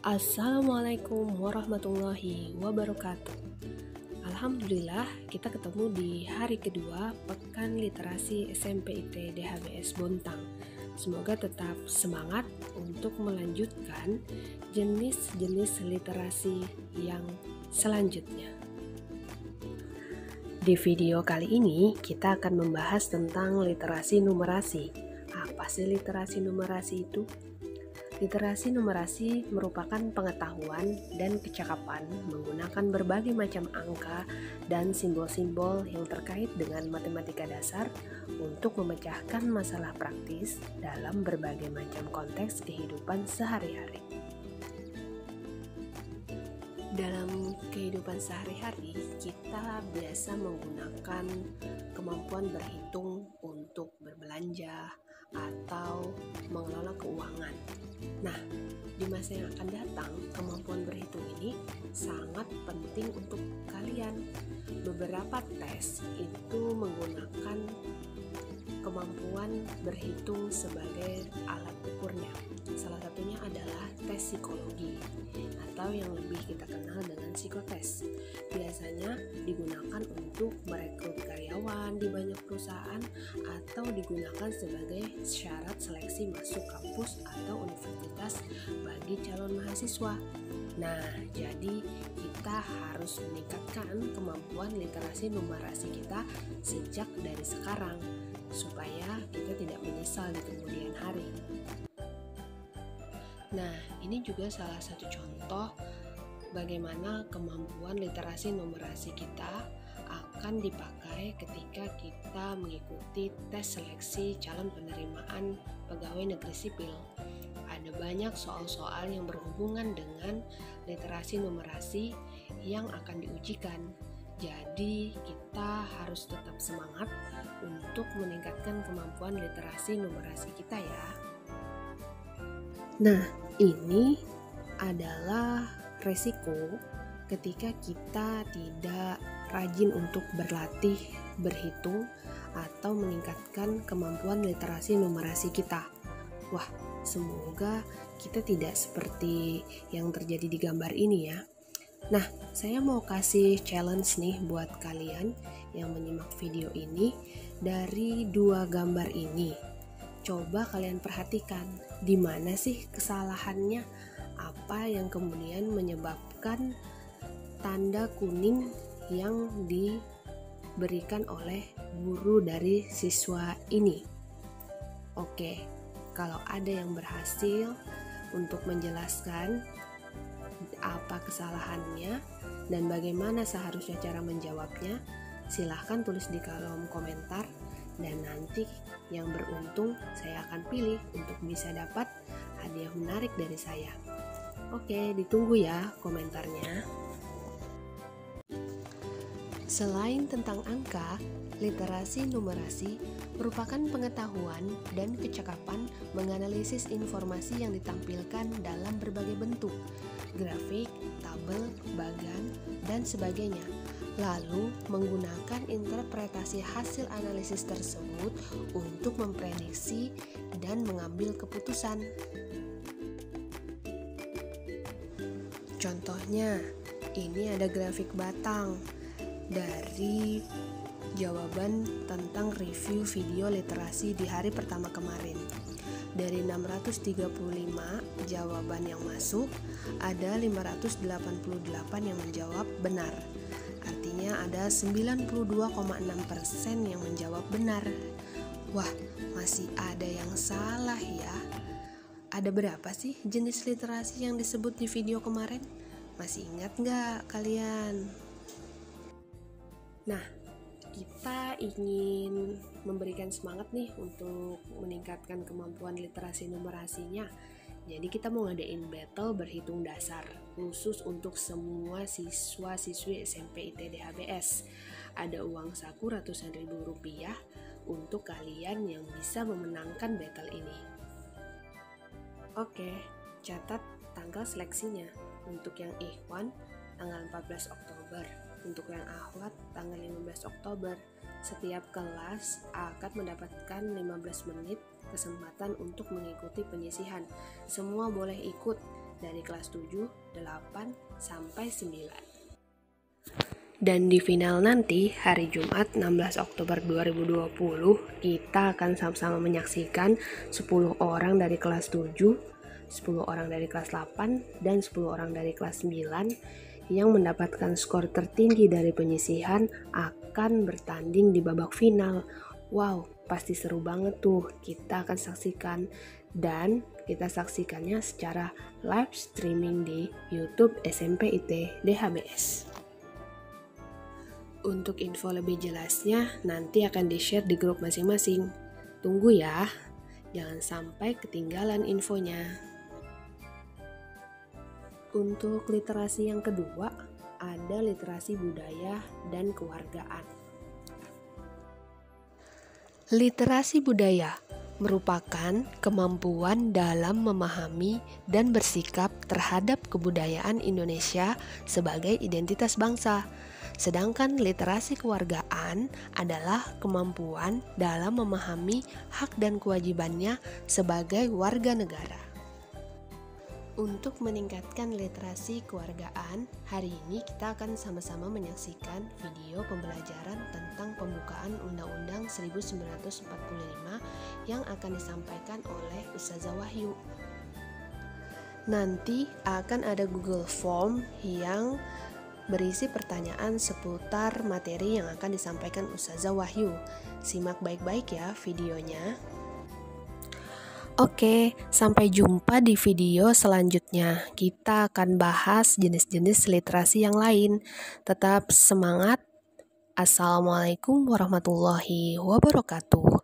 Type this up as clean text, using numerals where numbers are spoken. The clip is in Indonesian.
Assalamualaikum warahmatullahi wabarakatuh. Alhamdulillah kita ketemu di hari kedua Pekan Literasi SMP/IT DHBS Bontang. Semoga tetap semangat untuk melanjutkan jenis-jenis literasi yang selanjutnya. Di video kali ini kita akan membahas tentang literasi numerasi. Apa sih literasi numerasi itu? Literasi numerasi merupakan pengetahuan dan kecakapan menggunakan berbagai macam angka dan simbol-simbol yang terkait dengan matematika dasar untuk memecahkan masalah praktis dalam berbagai macam konteks kehidupan sehari-hari. Dalam kehidupan sehari-hari, kita biasa menggunakan kemampuan berhitung untuk berbelanja atau mengelola keuangan. Nah, di masa yang akan datang, kemampuan berhitung ini sangat penting untuk kalian. Beberapa tes itu menggunakan kemampuan berhitung sebagai alat ukurnya. Salah satunya adalah tes psikologi atau yang lebih kita kenal dengan psikotes. Biasanya digunakan untuk merekrut karyawan di banyak perusahaan atau digunakan sebagai syarat seleksi masuk kampus atau universitas bagi calon mahasiswa. Nah, jadi kita harus meningkatkan kemampuan literasi numerasi kita sejak dari sekarang supaya kita tidak menyesal di kemudian hari. Nah, ini juga salah satu contoh bagaimana kemampuan literasi numerasi kita akan dipakai ketika kita mengikuti tes seleksi calon penerimaan pegawai negeri sipil. Ada banyak soal-soal yang berhubungan dengan literasi numerasi yang akan diujikan. Jadi kita harus tetap semangat untuk meningkatkan kemampuan literasi numerasi kita ya. Nah, ini adalah resiko ketika kita tidak rajin untuk berlatih berhitung atau meningkatkan kemampuan literasi numerasi kita. Wah, semoga kita tidak seperti yang terjadi di gambar ini ya. Nah, saya mau kasih challenge nih buat kalian yang menyimak video ini. Dari dua gambar ini, coba kalian perhatikan di mana sih kesalahannya, apa yang kemudian menyebabkan tanda kuning yang diberikan oleh guru dari siswa ini. Oke, kalau ada yang berhasil untuk menjelaskan apa kesalahannya dan bagaimana seharusnya cara menjawabnya, silahkan tulis di kolom komentar dan nanti yang beruntung saya akan pilih untuk bisa dapat hadiah menarik dari saya. Oke, ditunggu ya komentarnya. Selain tentang angka, literasi numerasi merupakan pengetahuan dan kecakapan menganalisis informasi yang ditampilkan dalam berbagai bentuk, grafik, tabel, bagan, dan sebagainya. Lalu menggunakan interpretasi hasil analisis tersebut untuk memprediksi dan mengambil keputusan. Contohnya, ini ada grafik batang dari jawaban tentang review video literasi di hari pertama kemarin. Dari 635 jawaban yang masuk, ada 588 yang menjawab benar. Artinya ada 92,6% yang menjawab benar. Wah, masih ada yang salah ya. Ada berapa sih jenis literasi yang disebut di video kemarin? Masih ingat nggak kalian? Nah, kita ingin memberikan semangat nih untuk meningkatkan kemampuan literasi numerasinya. Jadi kita mau ngadain battle berhitung dasar khusus untuk semua siswa-siswi SMP/IT DHBS. Ada uang saku ratusan ribu rupiah untuk kalian yang bisa memenangkan battle ini. Oke, catat tanggal seleksinya. Untuk yang Ikhwan tanggal 14 Oktober, untuk yang Ahwat tanggal 15 Oktober. Setiap kelas akan mendapatkan 15 menit kesempatan untuk mengikuti penyisihan. Semua boleh ikut, dari kelas 7, 8, sampai 9. Dan di final nanti, hari Jumat 16 Oktober 2020, kita akan sama-sama menyaksikan 10 orang dari kelas 7, 10 orang dari kelas 8, dan 10 orang dari kelas 9 yang mendapatkan skor tertinggi dari penyisihan akan bertanding di babak final. Wow, pasti seru banget tuh. Kita akan saksikan, dan kita saksikannya secara live streaming di YouTube SMP IT DHBS. Untuk info lebih jelasnya nanti akan di-share di grup masing-masing. Tunggu ya, jangan sampai ketinggalan infonya. Untuk literasi yang kedua, ada literasi budaya dan kewargaan. Literasi budaya merupakan kemampuan dalam memahami dan bersikap terhadap kebudayaan Indonesia sebagai identitas bangsa. Sedangkan literasi kewargaan adalah kemampuan dalam memahami hak dan kewajibannya sebagai warga negara. Untuk meningkatkan literasi kewargaan, hari ini kita akan sama-sama menyaksikan video pembelajaran tentang pembukaan Undang-Undang 1945 yang akan disampaikan oleh Ustazah Wahyu. Nanti akan ada Google Form yang berisi pertanyaan seputar materi yang akan disampaikan Ustazah Wahyu. Simak baik-baik ya videonya. Oke, sampai jumpa di video selanjutnya. Kita akan bahas jenis-jenis literasi yang lain. Tetap semangat. Assalamualaikum warahmatullahi wabarakatuh.